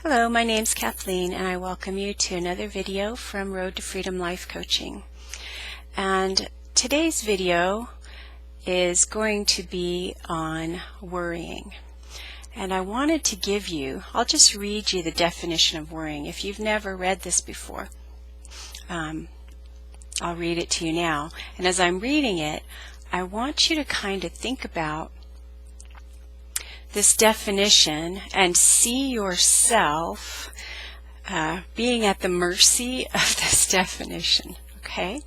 Hello, my name's Kathleen and I welcome you to another video from Road to Freedom Life Coaching. And today's video is going to be on worrying. And I wanted to give you, I'll just read you the definition of worrying. If you've never read this before, I'll read it to you now. And as I'm reading it, I want you to kind of think about this definition and see yourself being at the mercy of this definition, okay?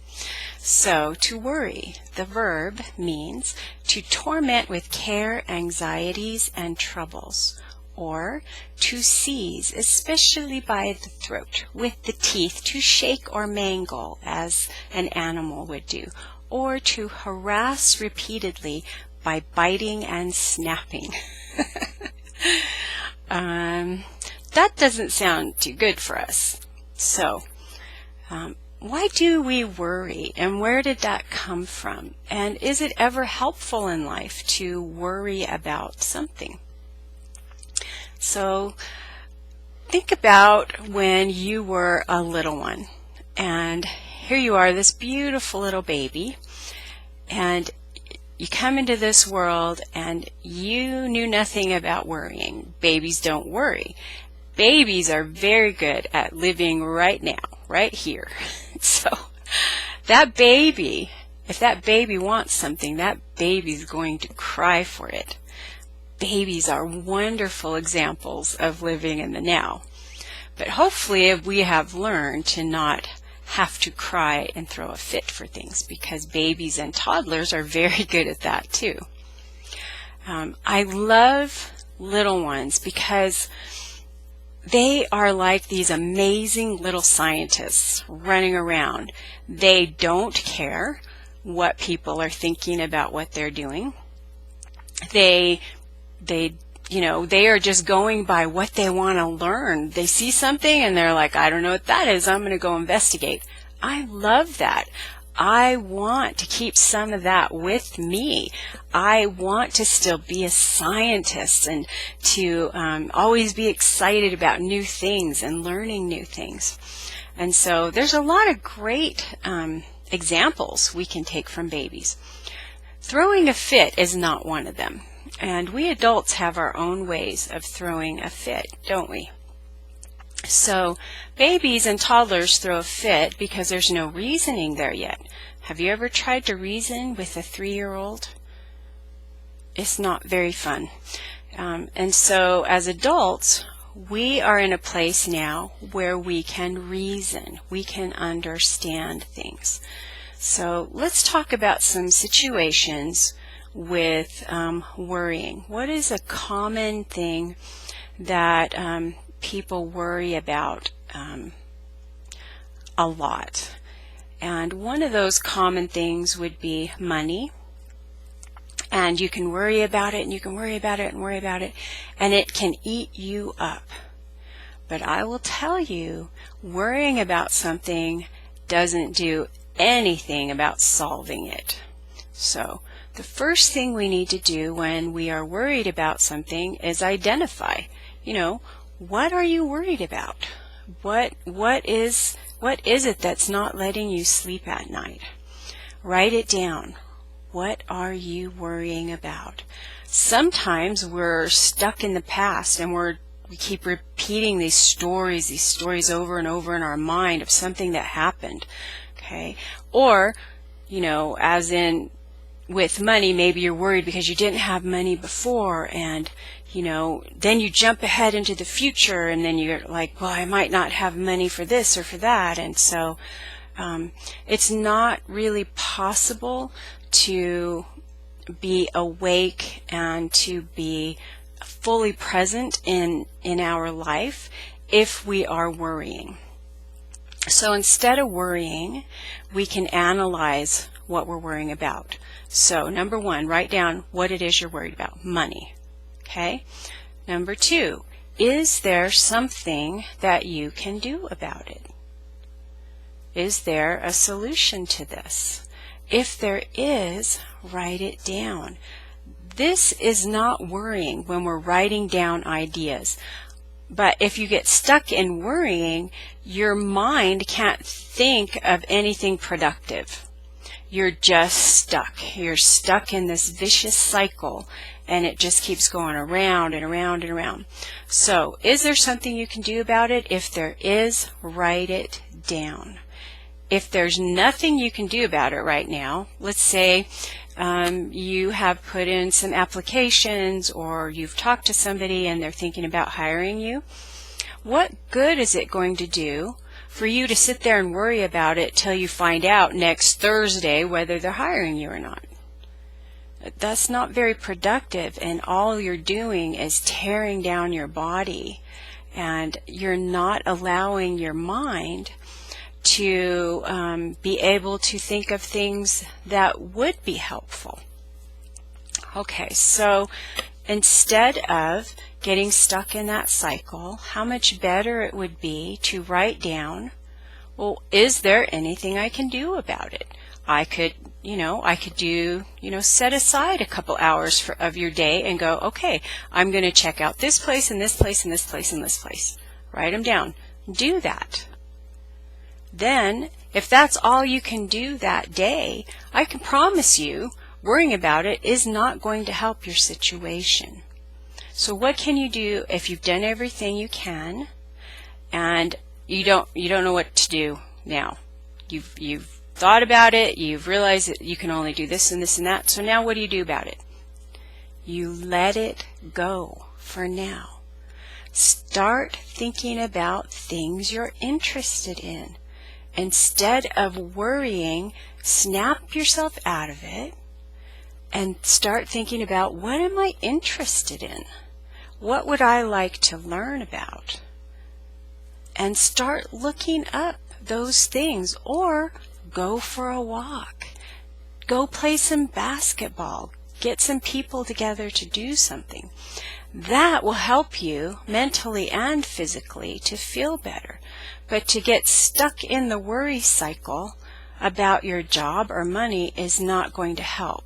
So, to worry, the verb means to torment with care, anxieties, and troubles, or to seize, especially by the throat, with the teeth, to shake or mangle, as an animal would do, or to harass repeatedly by biting and snapping. That doesn't sound too good for us. So, why do we worry, and where did that come from? And is it ever helpful in life to worry about something? So, think about when you were a little one, and here you are, this beautiful little baby, and you come into this world and you knew nothing about worrying. Babies don't worry. Babies are very good at living right now, right here. So that baby, if that baby wants something, that baby's going to cry for it. Babies are wonderful examples of living in the now. But hopefully we have learned to not have to cry and throw a fit for things, because babies and toddlers are very good at that too. I love little ones because they are like these amazing little scientists running around. They don't care what people are thinking about what they're doing. They are just going by what they want to learn. They see something and they're like, I don't know what that is, I'm going to go investigate. I love that. I want to keep some of that with me. I want to still be a scientist and to always be excited about new things and learning new things. And so there's a lot of great examples we can take from babies. Throwing a fit is not one of them. And we adults have our own ways of throwing a fit, don't we? So babies and toddlers throw a fit because there's no reasoning there yet. Have you ever tried to reason with a 3-year-old? It's not very fun. And so as adults, we are in a place now where we can reason. We can understand things. So let's talk about some situations with worrying. What is a common thing that people worry about a lot? And one of those common things would be money. And you can worry about it, and you can worry about it, and worry about it, and it can eat you up. But I will tell you, worrying about something doesn't do anything about solving it. So the first thing we need to do when we are worried about something is identify, what are you worried about? What is it that's not letting you sleep at night? Write it down. What are you worrying about? Sometimes we're stuck in the past and we keep repeating these stories over and over in our mind of something that happened. Okay? Or, as in with money, maybe you're worried because you didn't have money before, and then you jump ahead into the future, and then you're like, well, I might not have money for this or for that. And so it's not really possible to be awake and to be fully present in our life if we are worrying. So instead of worrying, we can analyze what we're worrying about. So number 1, write down what it is you're worried about. Money. Okay? Number 2, is there something that you can do about it? Is there a solution to this? If there is, write it down. This is not worrying when we're writing down ideas. But if you get stuck in worrying, your mind can't think of anything productive. You're just stuck. You're stuck in this vicious cycle, and it just keeps going around and around and around. So, is there something you can do about it? If there is, write it down. If there's nothing you can do about it right now, let's say you have put in some applications, or you've talked to somebody and they're thinking about hiring you, what good is it going to do for you to sit there and worry about it till you find out next Thursday whether they're hiring you or not? That's not very productive, and all you're doing is tearing down your body, and you're not allowing your mind to be able to think of things that would be helpful. Okay, so instead of getting stuck in that cycle, how much better it would be to write down, well, is there anything I can do about it? I could set aside a couple hours of your day and go, okay, I'm going to check out this place and this place and this place and this place. Write them down. Do that. Then, if that's all you can do that day, I can promise you, worrying about it is not going to help your situation. So what can you do if you've done everything you can and you don't know what to do now? You've thought about it, you've realized that you can only do this and this and that, so now what do you do about it? You let it go for now. Start thinking about things you're interested in. Instead of worrying, snap yourself out of it and start thinking about, what am I interested in? What would I like to learn about? And start looking up those things, or go for a walk. Go play some basketball. Get some people together to do something. That will help you mentally and physically to feel better. But to get stuck in the worry cycle about your job or money is not going to help.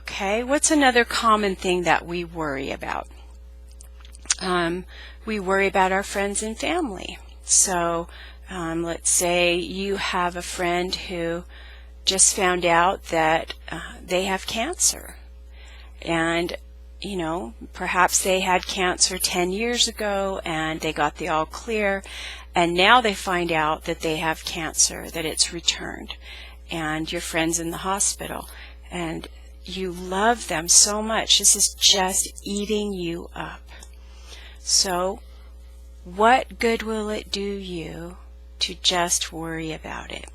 Okay, what's another common thing that we worry about? We worry about our friends and family. So let's say you have a friend who just found out that they have cancer. And perhaps they had cancer 10 years ago and they got the all clear, and now they find out that they have cancer, that it's returned, and your friend's in the hospital, and you love them so much. This is just eating you up. So what good will it do you to just worry about it?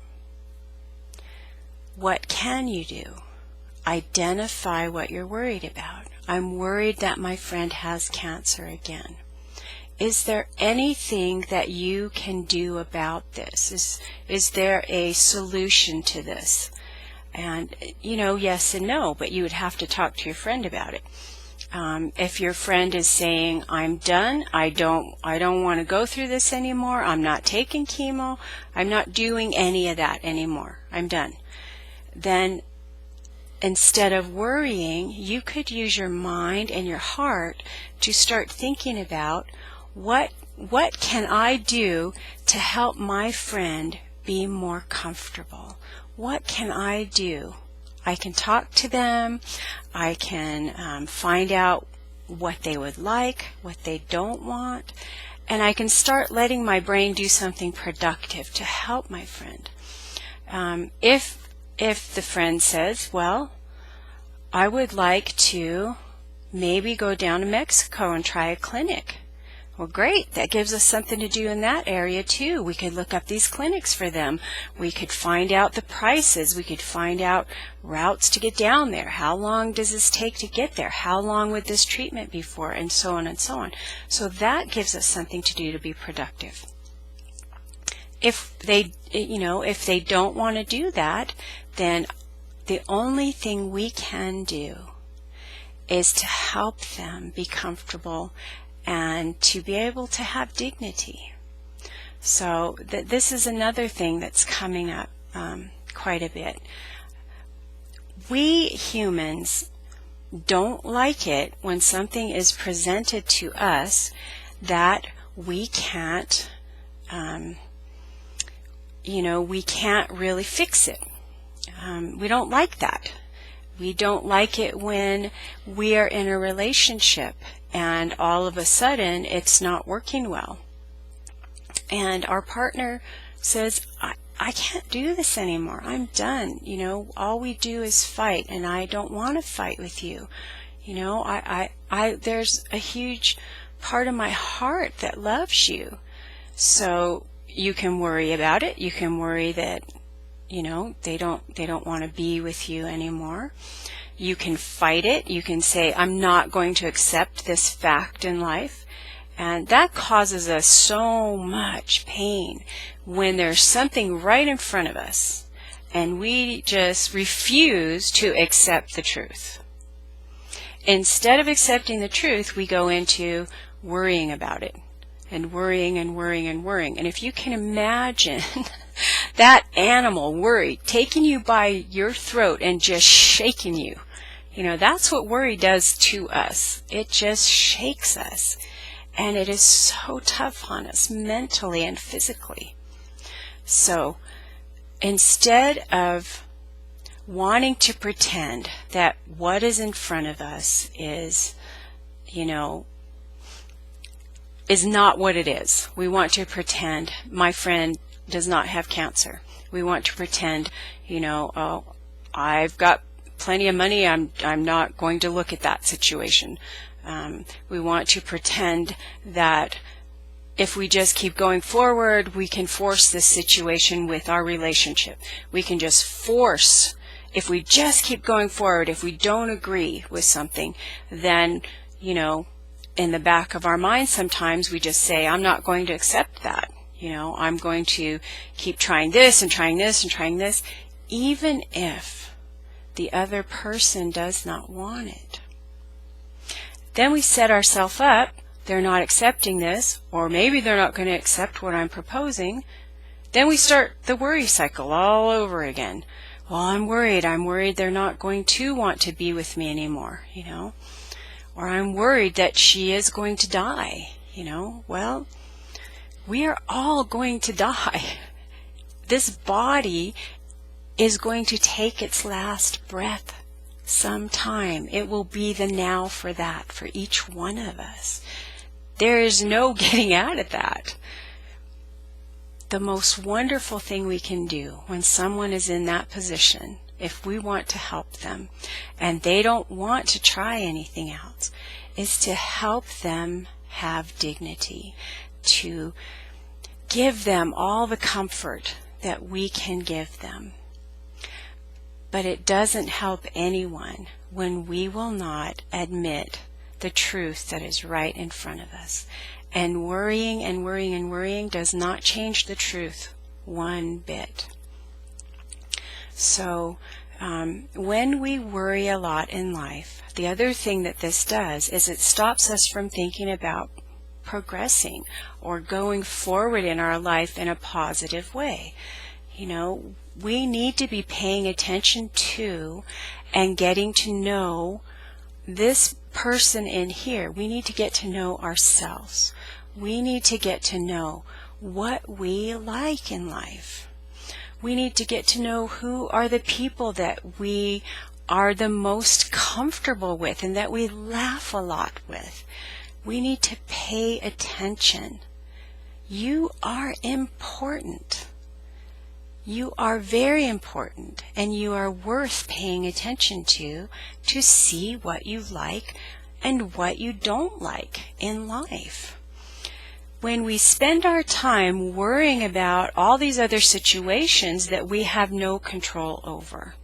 What can you do? Identify what you're worried about. I'm worried that my friend has cancer again. Is there anything that you can do about this? Is there a solution to this? And, yes and no, but you would have to talk to your friend about it. If your friend is saying, I'm done, I don't want to go through this anymore, I'm not taking chemo, I'm not doing any of that anymore, I'm done, then instead of worrying, you could use your mind and your heart to start thinking about, what can I do to help my friend be more comfortable? What can I do? I can talk to them. I can find out what they would like, what they don't want, and I can start letting my brain do something productive to help my friend. If the friend says, well, I would like to maybe go down to Mexico and try a clinic. Well, great. That gives us something to do in that area, too. We could look up these clinics for them. We could find out the prices. We could find out routes to get down there. How long does this take to get there? How long would this treatment be for? And so on and so on. So that gives us something to do to be productive. If they don't want to do that, then the only thing we can do is to help them be comfortable and to be able to have dignity. So this is another thing that's coming up quite a bit. We humans don't like it when something is presented to us that we can't, we can't really fix it. We don't like that. We don't like it when we are in a relationship and all of a sudden it's not working well. And our partner says, I can't do this anymore. I'm done. All we do is fight, and I don't want to fight with you. There's a huge part of my heart that loves you. So you can worry about it. You can worry that, they don't want to be with you anymore. You can fight it. You can say, I'm not going to accept this fact in life. And that causes us so much pain when there's something right in front of us and we just refuse to accept the truth. Instead of accepting the truth, we go into worrying about it and worrying and worrying and worrying. And if you can imagine that animal, worry, taking you by your throat and just shaking you, that's what worry does to us. It just shakes us. And it is so tough on us mentally and physically. So instead of wanting to pretend that what is in front of us is not what it is. We want to pretend my friend does not have cancer. We want to pretend, oh, I've got plenty of money. I'm not going to look at that situation. We want to pretend that if we just keep going forward, we can force this situation with our relationship. We can just force, if we just keep going forward, if we don't agree with something, then, in the back of our mind sometimes we just say, I'm not going to accept that. I'm going to keep trying this and trying this and trying this, even if the other person does not want it. Then we set ourselves up, they're not accepting this, or maybe they're not going to accept what I'm proposing. Then we start the worry cycle all over again. Well, I'm worried they're not going to want to be with me anymore, Or I'm worried that she is going to die, Well, we are all going to die. This body is going to take its last breath sometime. It will be the now for that, for each one of us. There is no getting out of that. The most wonderful thing we can do when someone is in that position, if we want to help them, and they don't want to try anything else, is to help them have dignity, to give them all the comfort that we can give them. But it doesn't help anyone when we will not admit the truth that is right in front of us. And worrying and worrying and worrying does not change the truth one bit. So when we worry a lot in life, the other thing that this does is it stops us from thinking about progressing or going forward in our life in a positive way. We need to be paying attention to and getting to know this person in here. We need to get to know ourselves. We need to get to know what we like in life. We need to get to know who are the people that we are the most comfortable with and that we laugh a lot with. We need to pay attention. You are important. You are very important, and you are worth paying attention to see what you like and what you don't like in life. When we spend our time worrying about all these other situations that we have no control over,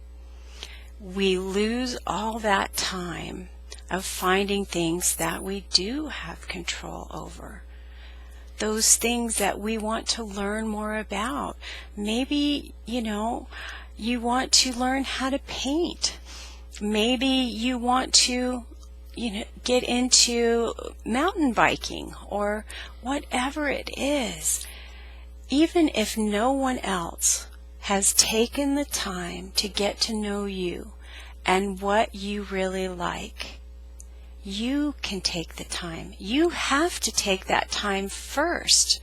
we lose all that time of finding things that we do have control over. Those things that we want to learn more about. Maybe, you want to learn how to paint. Maybe you want to, get into mountain biking or whatever it is. Even if no one else has taken the time to get to know you and what you really like, you can take the time. You have to take that time first.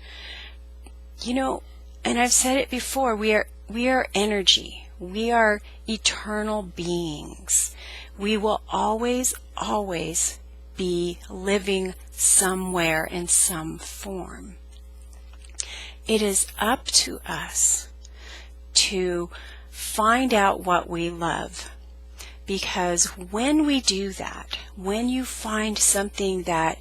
You know, and I've said it before, we are energy. We are eternal beings. We will always, always be living somewhere in some form. It is up to us to find out what we love. Because when we do that, when you find something that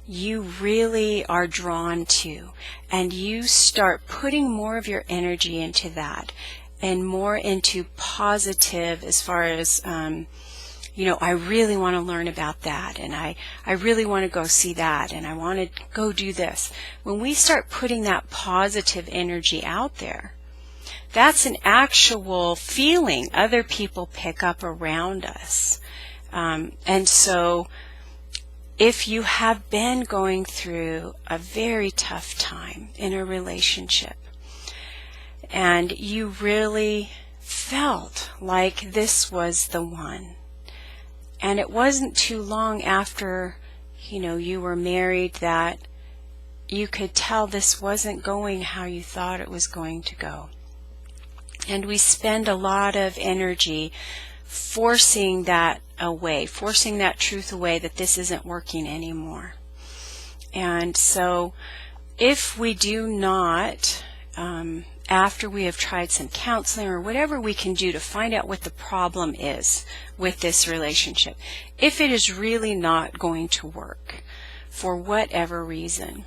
you really are drawn to, and you start putting more of your energy into that, and more into positive as far as, I really want to learn about that, and I really want to go see that, and I want to go do this. When we start putting that positive energy out there, that's an actual feeling other people pick up around us. And so if you have been going through a very tough time in a relationship, and you really felt like this was the one, and it wasn't too long after, you were married that you could tell this wasn't going how you thought it was going to go. And we spend a lot of energy forcing that away, forcing that truth away that this isn't working anymore. And so if we do not, after we have tried some counseling or whatever we can do to find out what the problem is with this relationship, if it is really not going to work for whatever reason,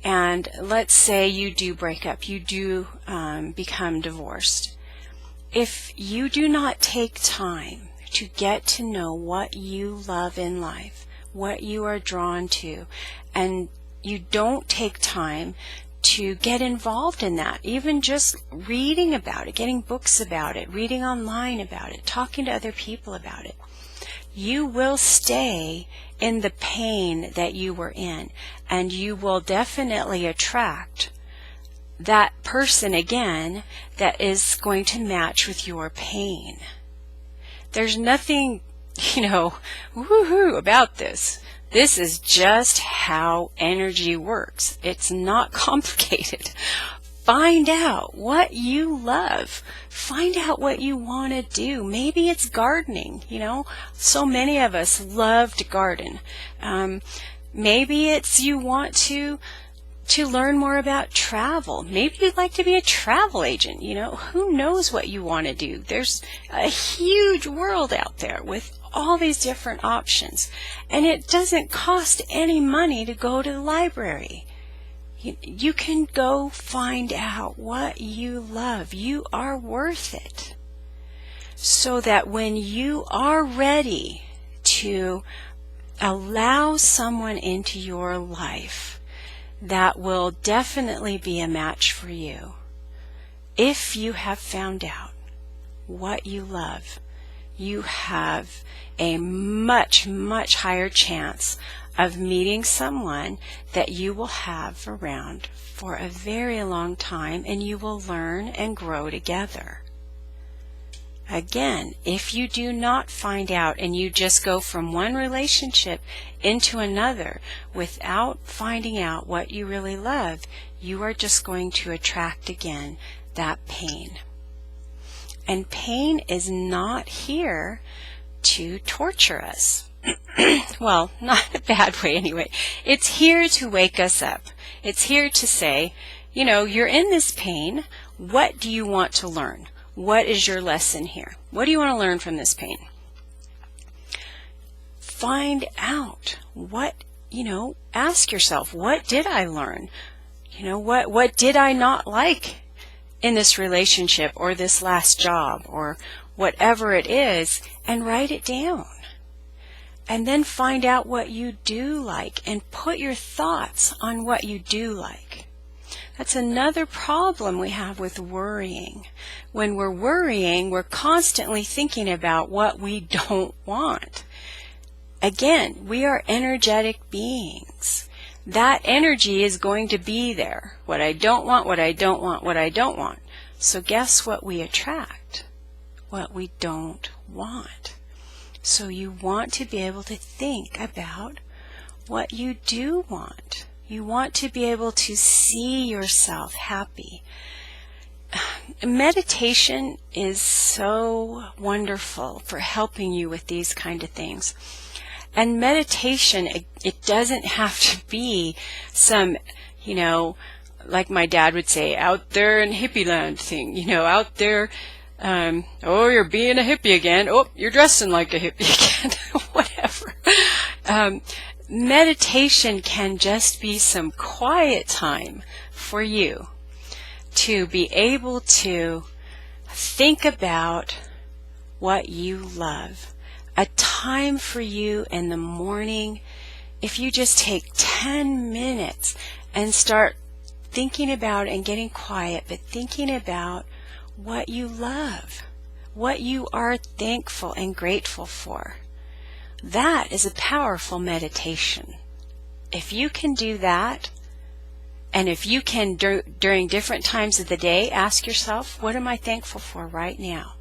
and let's say you do break up, you do become divorced. If you do not take time to get to know what you love in life, what you are drawn to, and you don't take time to get involved in that, even just reading about it, getting books about it, reading online about it, talking to other people about it, you will stay in the pain that you were in, and you will definitely attract that person again that is going to match with your pain. There's nothing, woohoo about this. This is just how energy works. It's not complicated. Find out what you love. Find out what you want to do. Maybe it's gardening, So many of us love to garden. Maybe it's you want to learn more about travel. Maybe you'd like to be a travel agent, Who knows what you want to do? There's a huge world out there with all these different options. And it doesn't cost any money to go to the library. You can go find out what you love. You are worth it. So that when you are ready to allow someone into your life that will definitely be a match for you, if you have found out what you love, you have a much, much higher chance of meeting someone that you will have around for a very long time, and you will learn and grow together. Again, if you do not find out and you just go from one relationship into another without finding out what you really love, you are just going to attract again that pain. And pain is not here to torture us. Well, not in a bad way anyway. It's here to wake us up. It's here to say, you're in this pain. What do you want to learn? What is your lesson here? What do you want to learn from this pain? Find out what, ask yourself, what did I learn? What did I not like in this relationship or this last job or whatever it is, and write it down. And then find out what you do like and put your thoughts on what you do like. That's another problem we have with worrying. When we're worrying, we're constantly thinking about what we don't want. Again, we are energetic beings. That energy is going to be there. What I don't want, what I don't want, what I don't want. So guess what we attract? What we don't want. So you want to be able to think about what you do want. You want to be able to see yourself happy. Meditation is so wonderful for helping you with these kind of things. And meditation, it doesn't have to be some, like my dad would say, out there in hippie land thing, out there, oh, you're being a hippie again. Oh, you're dressing like a hippie again. Whatever. Meditation can just be some quiet time for you to be able to think about what you love. A time for you in the morning, if you just take 10 minutes and start thinking about and getting quiet, but thinking about what you love, what you are thankful and grateful for. That is a powerful meditation. If you can do that, and if you can during different times of the day ask yourself, what am I thankful for right now?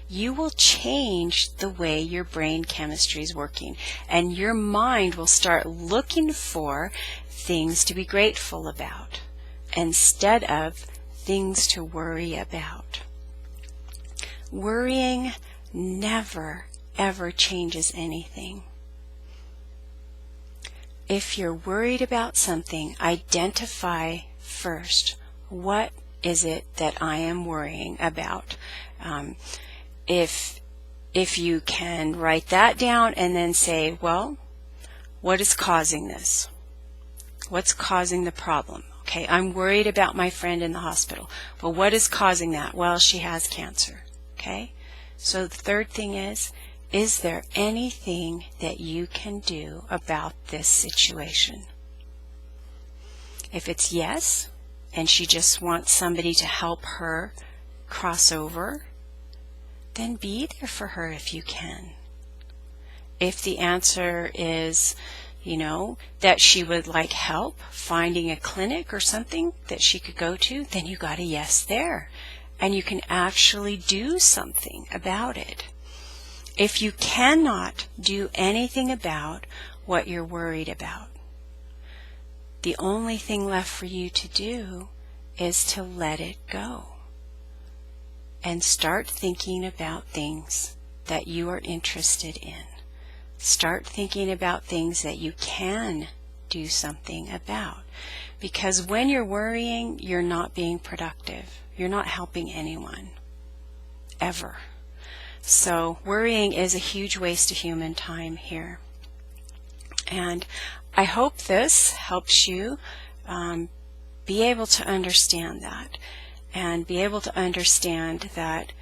You will change the way your brain chemistry is working, and your mind will start looking for things to be grateful about instead of things to worry about. Worrying never, ever changes anything. If you're worried about something, identify first, what is it that I am worrying about? If you can write that down and then say, well, what is causing this? What's causing the problem? Okay, I'm worried about my friend in the hospital. Well, what is causing that? Well, she has cancer. Okay, so the third thing is there anything that you can do about this situation? If it's yes, and she just wants somebody to help her cross over, then be there for her if you can. If the answer is, that she would like help finding a clinic or something that she could go to, then you got a yes there. And you can actually do something about it. If you cannot do anything about what you're worried about, the only thing left for you to do is to let it go and start thinking about things that you are interested in. Start thinking about things that you can do something about. Because when you're worrying, you're not being productive. You're not helping anyone, ever. So worrying is a huge waste of human time here. And I hope this helps you be able to understand that, and be able to understand that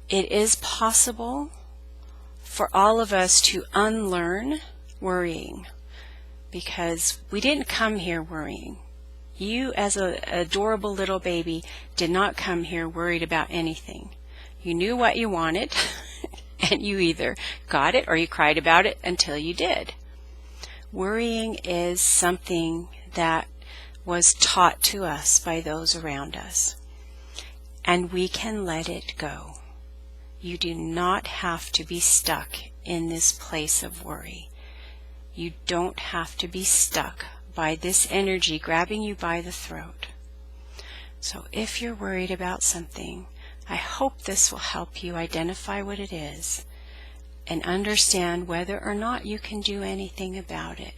it is possible for all of us to unlearn worrying, because we didn't come here worrying. You, as an adorable little baby, did not come here worried about anything. You knew what you wanted, and you either got it or you cried about it until you did. Worrying is something that was taught to us by those around us, and we can let it go. You do not have to be stuck in this place of worry. You don't have to be stuck by this energy grabbing you by the throat. So if you're worried about something, I hope this will help you identify what it is and understand whether or not you can do anything about it.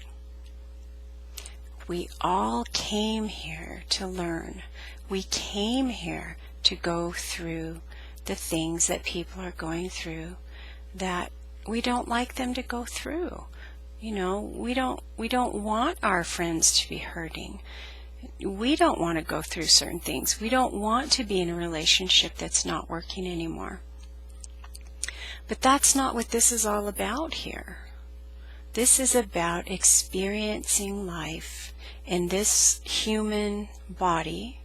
We all came here to learn. We came here to go through the things that people are going through that we don't like them to go through. We don't want our friends to be hurting. We don't want to go through certain things. We don't want to be in a relationship that's not working anymore. But that's not what this is all about here. This is about experiencing life in this human body,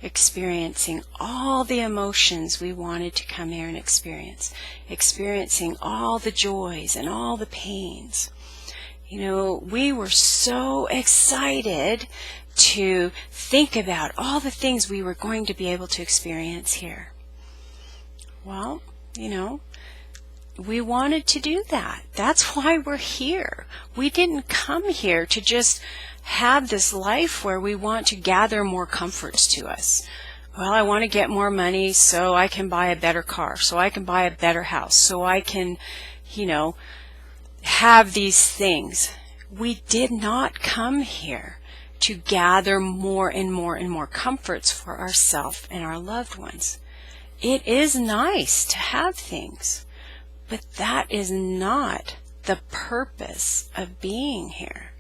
experiencing all the emotions we wanted to come here and experience, experiencing all the joys and all the pains. We were so excited to think about all the things we were going to be able to experience here. Well, we wanted to do that. That's why we're here. We didn't come here to just have this life where we want to gather more comforts to us. Well, I want to get more money so I can buy a better car, so I can buy a better house, so I can, have these things. We did not come here to gather more and more and more comforts for ourselves and our loved ones. It is nice to have things, but that is not the purpose of being here.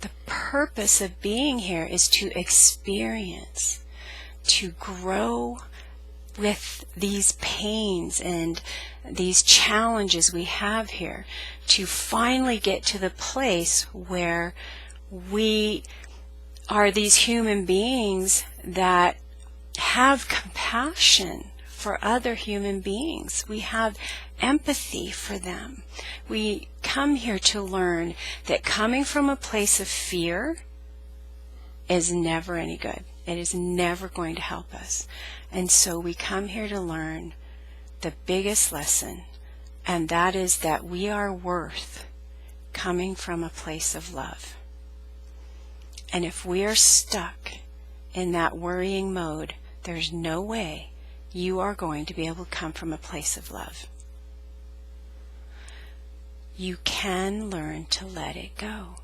The purpose of being here is to experience, to grow with these pains and these challenges we have here, to finally get to the place where we are these human beings that have compassion for other human beings. We have empathy for them. We come here to learn that coming from a place of fear is never any good. It is never going to help us. And so we come here to learn the biggest lesson, and that is that we are worth coming from a place of love. And if we are stuck in that worrying mode, there's no way you are going to be able to come from a place of love. You can learn to let it go.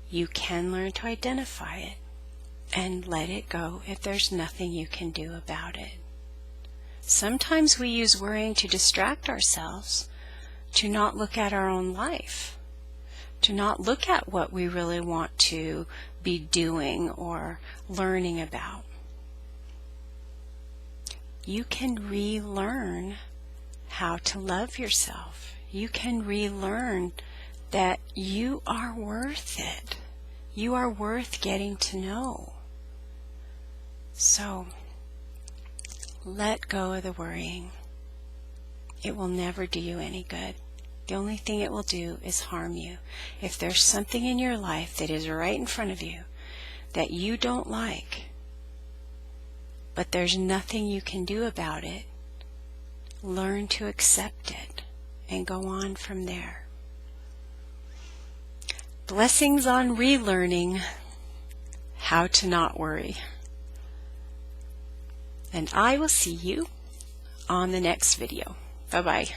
You can learn to identify it and let it go if there's nothing you can do about it. Sometimes we use worrying to distract ourselves, to not look at our own life, to not look at what we really want to be doing or learning about. You can relearn how to love yourself. You can relearn that you are worth it. You are worth getting to know. So, let go of the worrying. It will never do you any good. The only thing it will do is harm you. If there's something in your life that is right in front of you that you don't like, but there's nothing you can do about it, learn to accept it and go on from there. Blessings on relearning how to not worry. And I will see you on the next video. Bye-bye.